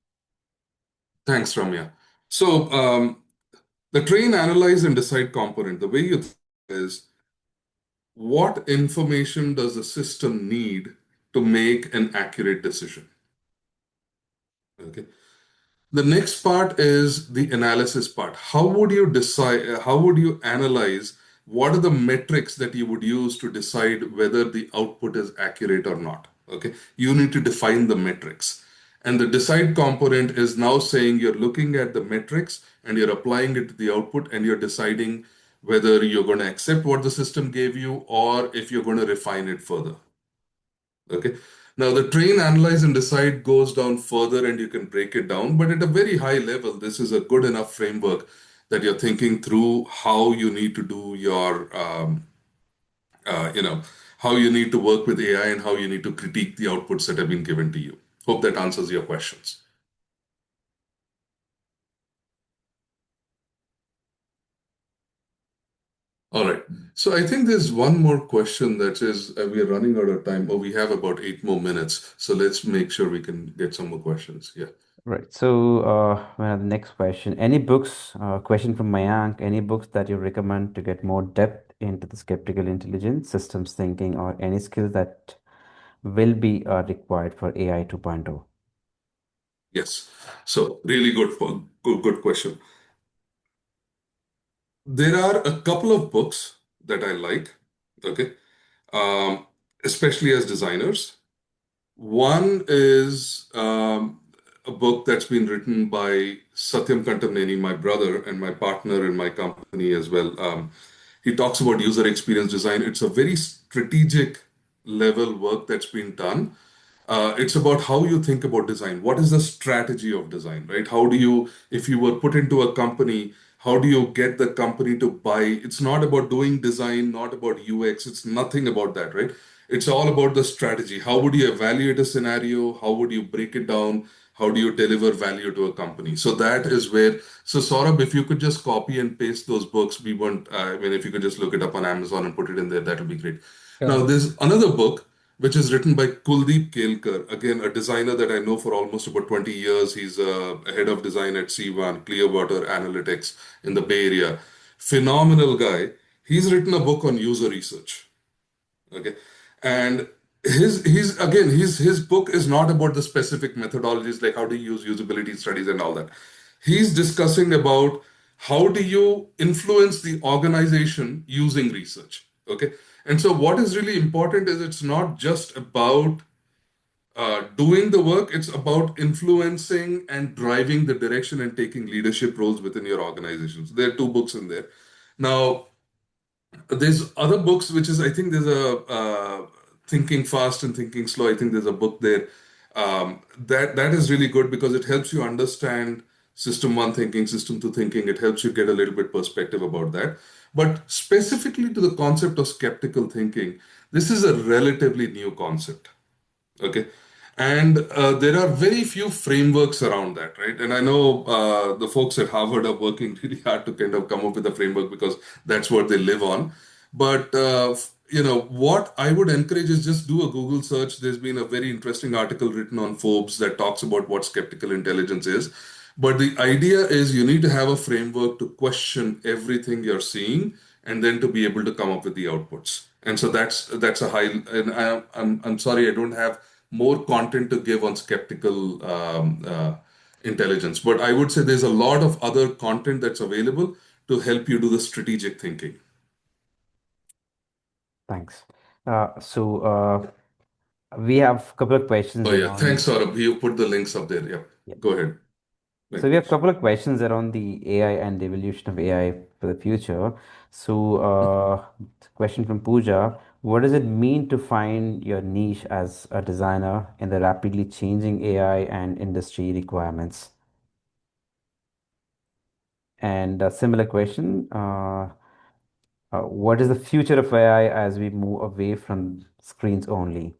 Thanks, Ramya. So, the train, analyze, and decide component, the way you think is what information does the system need to make an accurate decision? Okay. The next part is the analysis part. How would you decide, how would you analyze what are the metrics that you would use to decide whether the output is accurate or not? Okay. You need to define the metrics. And the decide component is now saying you're looking at the metrics and you're applying it to the output and you're deciding whether you're going to accept what the system gave you or if you're going to refine it further. Okay. Now the train, analyze, and decide goes down further and you can break it down, but at a very high level, this is a good enough framework that you're thinking through how you need to do your, uh, you know, how you need to work with AI and how you need to critique the outputs that have been given to you. Hope that answers your questions. All right. So I think there's one more question that is, we are running out of time, or we have about 8 more minutes. So let's make sure we can get some more questions. Yeah. Right. So, we have the next question. Any books, question from Mayank, any books that you recommend to get more depth into the skeptical intelligence, systems thinking, or any skills that will be required for AI 2.0? Yes. So really good question. There are a couple of books that I like, okay, um, especially as designers. One is a book that's been written by Satyam Kantamneni, my brother and my partner in my company as well. He talks about user experience design. It's a very strategic level work that's been done. It's about how you think about design. What is the strategy of design, right? How do you, if you were put into a company, how do you get the company to buy? It's not about doing design, not about UX. It's nothing about that, right? It's all about the strategy. How would you evaluate a scenario? How would you break it down? How do you deliver value to a company? So that is where, so Saurabh, if you could just copy and paste those books, I mean, if you could just look it up on Amazon and put it in there, that would be great. Now, Sure. there's another book. which is written by Kuldeep Kelkar, again, a designer that I know for almost about 20 years. He's a head of design at C1, Clearwater Analytics in the Bay Area. Phenomenal guy. He's written a book on user research. Okay. And his book is not about the specific methodologies like how do you use usability studies and all that. He's discussing about how do you influence the organization using research. Okay. And so what is really important is it's not just about doing the work, it's about influencing and driving the direction and taking leadership roles within your organizations. There are two books in there. Now, there's other books, which is, I think there's a Thinking Fast and Thinking Slow. I think there's a book there that is really good because it helps you understand system one thinking, system two thinking. It helps you get a little bit perspective about that. But specifically to the concept of skeptical thinking, this is a relatively new concept. Okay. And there are very few frameworks around that, right? And I know the folks at Harvard are working really hard to kind of come up with a framework because that's what they live on. But what I would encourage is just do a Google search. There's been a very interesting article written on Forbes that talks about what skeptical intelligence is. But the idea is you need to have a framework to question everything you're seeing and then to be able to come up with the outputs. And so that's a high. And I'm sorry I don't have more content to give on skeptical intelligence, but I would say there's a lot of other content that's available to help you do the strategic thinking. Thanks. So we have a couple of questions Oh yeah, around. thanks, Saurabh. You put the links up there. Yeah, Yeah. go ahead. So we have a Venkatesh. couple of questions around the AI and the evolution of AI for the future. So, question from Pooja: what does it mean to find your niche as a designer in the rapidly changing AI and industry requirements? And a similar question: what is the future of AI as we move away from screens only?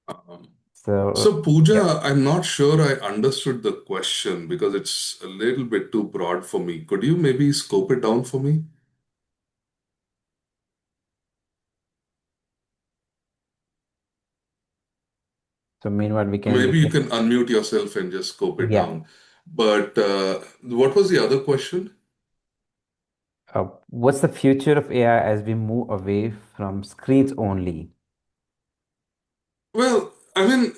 Um, So, So, Pooja, yeah. I'm not sure I understood the question because it's a little bit too broad for me. Could you maybe scope it down for me? So meanwhile, we Maybe you can. can unmute yourself and just scope it Yeah. down. But what was the other question? What's the future of AI as we move away from screens only? Well, I mean,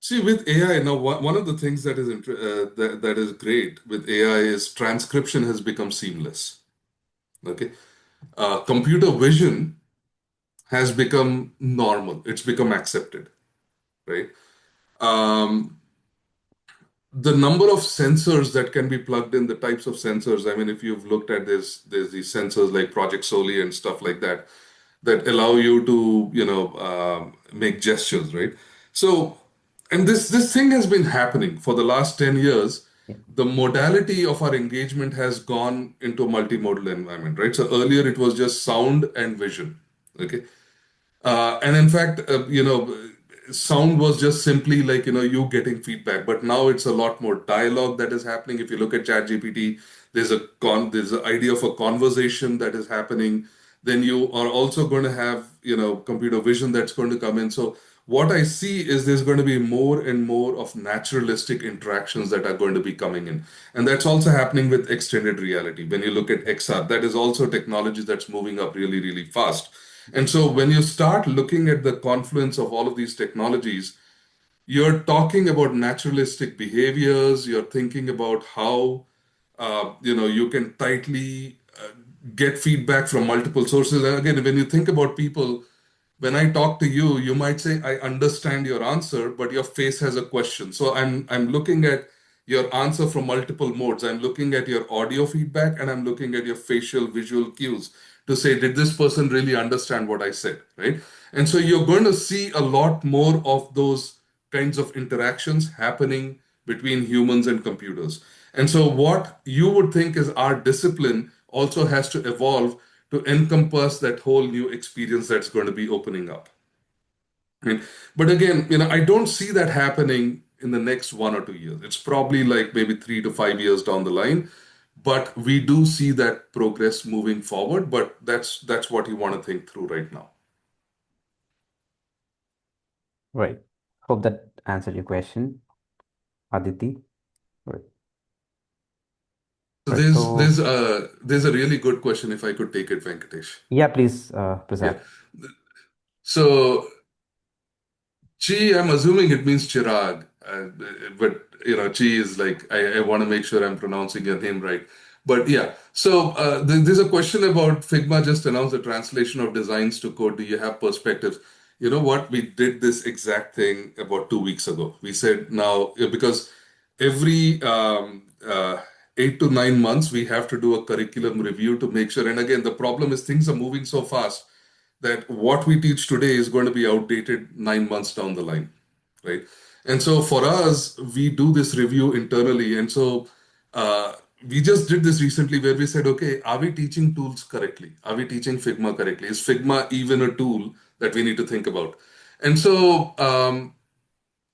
see, with AI now, one of the things that is that is great with AI is transcription has become seamless. Okay, computer vision has become normal. It's become accepted, right? Um, the number of sensors that can be plugged in, the types of sensors. I mean, if you've looked at this, there's these sensors like Project Soli and stuff like that that allow you to, make gestures, right? So, and this thing has been happening for the last 10 years. Yeah. The modality of our engagement has gone into a multimodal environment, right? So earlier it was just sound and vision, okay? And in fact, sound was just simply like, you getting feedback. But now it's a lot more dialogue that is happening. If you look at ChatGPT, there's an idea of a conversation that is happening. Then you are also going to have, computer vision that's going to come in. So what I see is there's going to be more and more of naturalistic interactions that are going to be coming in. And that's also happening with extended reality. When you look at XR, that is also technology that's moving up really, really fast. And so when you start looking at the confluence of all of these technologies, you're talking about naturalistic behaviors, you're thinking about how you can tightly get feedback from multiple sources. And again, when you think about people, when I talk to you, you might say, I understand your answer, but your face has a question. So I'm looking at your answer from multiple modes. I'm looking at your audio feedback and I'm looking at your facial visual cues to say, did this person really understand what I said? Right. And so you're going to see a lot more of those kinds of interactions happening between humans and computers. And so what you would think is our discipline also has to evolve to encompass that whole new experience that's going to be opening up. Right? But again, I don't see that happening in the next 1 or 2 years. It's probably like maybe 3 to 5 years down the line but we do see that progress moving forward. But that's what you want to think through right now. Right. Hope that answered your question, Aditi. Right. So Right. there's a really good question if I could take it, Venkatesh. Yeah, please, Yeah. Prasad. So Chi, I'm assuming it means Chirag, but Chi is like I want to make sure I'm pronouncing your name right. But yeah, so there's a question about Figma just announced the translation of designs to code. Do you have perspectives? You know what? We did this exact thing about 2 weeks ago. We said now because every 8 to 9 months we have to do a curriculum review to make sure. And again, the problem is things are moving so fast that what we teach today is going to be outdated 9 months down the line, right? And so for us, we do this review internally. And so uh, we just did this recently where we said, okay, are we teaching tools correctly? Are we teaching Figma correctly? Is Figma even a tool that we need to think about? And so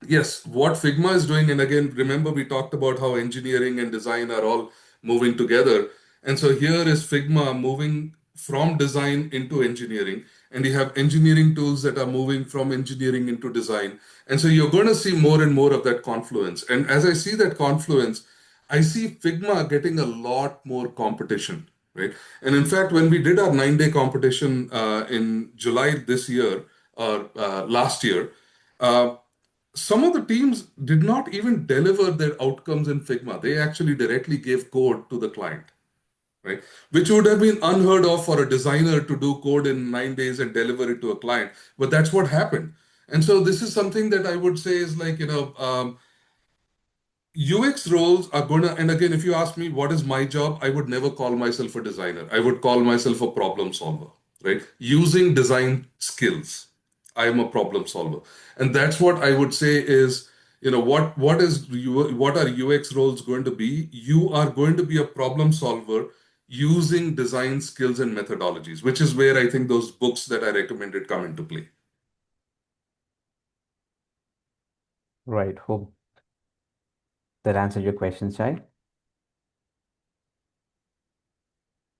yes, what Figma is doing, and again, remember we talked about how engineering and design are all moving together. And so here is Figma moving from design into engineering, and you have engineering tools that are moving from engineering into design. And so you're going to see more and more of that confluence. And as I see that confluence, I see Figma getting a lot more competition, right? And in fact, when we did our 9-day competition in July this year or last year, uh, some of the teams did not even deliver their outcomes in Figma. They actually directly gave code to the client, right? Which would have been unheard of for a designer to do code in 9 days and deliver it to a client. But that's what happened. And so this is something that I would say is like, UX roles are gonna, and again, if you ask me what is my job, I would never call myself a designer. I would call myself a problem solver, right? Using design skills, I am a problem solver, and that's what I would say is, what are UX roles going to be? You are going to be a problem solver using design skills and methodologies, which is where I think those books that I recommended come into play. Right. Hope that answered your question, Chai.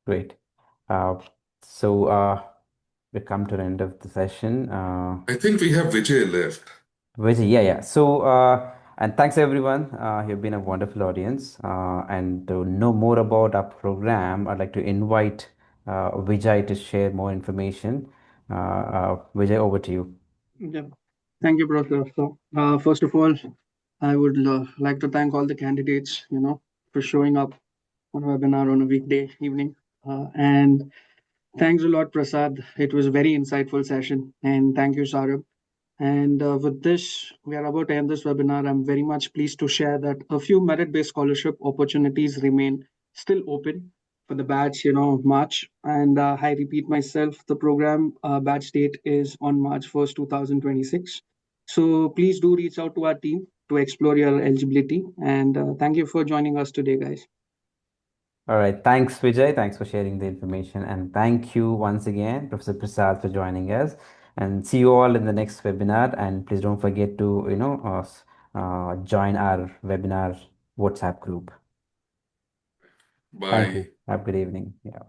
Great. Uh, so we come to the end of the session. I think we have Vijay left. Vijay, yeah. And thanks everyone. You've been a wonderful audience. And to know more about our program, I'd like to invite Vijay to share more information. Vijay, over to you. Yeah. Thank you, Professor. So, first of all, I would like to thank all the candidates, for showing up on a webinar on a weekday evening. And thanks a lot, Prasad. It was a very insightful session. And thank you, Saurabh. And with this, we are about to end this webinar. I'm very much pleased to share that a few merit-based scholarship opportunities remain still open for the batch, March. And I repeat myself, the program batch date is on March 1st, 2026. So please do reach out to our team to explore your eligibility. And thank you for joining us today, guys. All right. Thanks, Vijay. Thanks for sharing the information. And thank you once again, Professor Prasad, for joining us. And see you all in the next webinar. And please don't forget to, join our webinar WhatsApp group. Thank Bye. you. Have a good evening. Yeah.